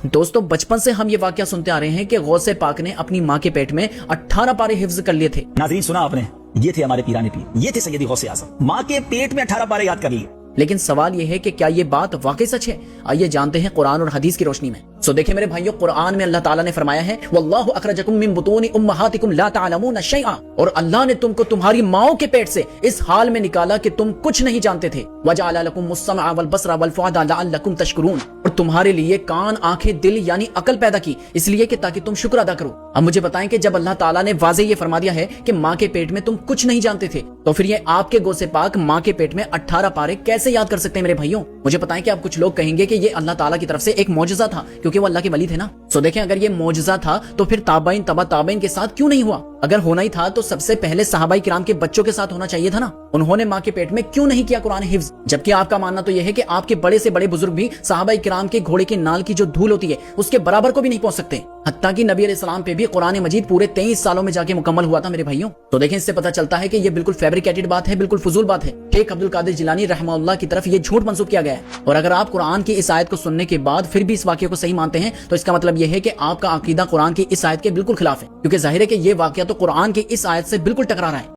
دوستو بچپن سے ہم یہ واقعہ سنتے آ رہے ہیں کہ غوث پاک نے اپنی ماں کے پیٹ میں 18 پارے حفظ کر لیے تھے۔ ناظرین سنا آپ نے، یہ تھے ہمارے پیرانے پیر، یہ تھے سیدی غوث اعظم، ماں کے پیٹ میں 18 پارے یاد کر لیے۔ لیکن سوال یہ ہے کہ کیا یہ بات واقعی سچ ہے؟ آئیے جانتے ہیں قرآن اور حدیث کی روشنی میں۔ دیکھیں میرے بھائیوں، قرآن میں اللہ تعالیٰ نے فرمایا ہے وَاللَّهُ أَخْرَجَكُم مِّن بُطُونِ أُمَّهَاتِكُمْ لَا تَعْلَمُونَ شَيْئًا، اور اللہ نے تم کو تمہاری ماؤں کے پیٹ سے اس حال میں نکالا کہ تم کچھ نہیں جانتے تھے۔ وَجَعَلَ لَكُمُ السَّمْعَ وَالْبَصَرَ وَالْفُؤَادَ لَعَلَّكُمْ تَشْكُرُونَ، اور تمہارے لیے کان، آنکھیں، دل یعنی عقل پیدا کی اس لیے کہ تاکہ تم شکر ادا کرو۔ اب مجھے بتائیں کہ جب اللہ تعالیٰ نے واضح یہ فرما دیا ہے کہ ماں کے پیٹ میں تم کچھ نہیں جانتے تھے، تو پھر یہ آپ کے غوث پاک ماں کے پیٹ میں 18 پارے کیسے یاد کر سکتے ہیں میرے بھائیوں؟ مجھے بتائیں کہ اب کچھ لوگ کہیں گے کہ یہ اللہ تعالیٰ کی طرف سے ایک معجزہ تھا کیونکہ وہ اللہ کے ولی تھے نا۔ دیکھیں اگر یہ معجزہ تھا تو پھر تابعین تبع تابعین کے ساتھ کیوں نہیں ہوا؟ اگر ہونا ہی تھا تو سب سے پہلے صحابہ کرام کے بچوں کے ساتھ ہونا چاہیے تھا نا۔ انہوں نے ماں کے پیٹ میں کیوں نہیں کیا قرآن حفظ؟ جبکہ آپ کا ماننا تو یہ ہے کہ آپ کے بڑے سے بڑے بزرگ بھی صحابہ کرام کے گھوڑے کے نال کی جو دھول ہوتی ہے اس کے برابر کو بھی نہیں پہنچ سکتے، حتیٰ کہ نبی علیہ السلام پہ بھی قرآن مجید پورے 23 سالوں میں جا کے مکمل ہوا تھا میرے بھائیوں۔ تو دیکھیں اس سے پتہ چلتا ہے کہ یہ بالکل فیبریکیٹڈ بات ہے، بالکل فضول بات ہے۔ شیخ عبد القادر جیلانی رحمہ اللہ کی طرف یہ جھوٹ منسوب کیا گیا ہے، اور اگر آپ قرآن کی اس آیت کو سننے کے بعد پھر بھی اس واقعے کو صحیح مانتے ہیں تو اس کا مطلب یہ ہے کہ آپ کا عقیدہ قرآن کی اس آیت کے بالکل خلاف ہے، کیونکہ ظاہر ہے کہ یہ واقعہ تو قرآن کی اس آیت سے بالکل ٹکرا رہا ہے۔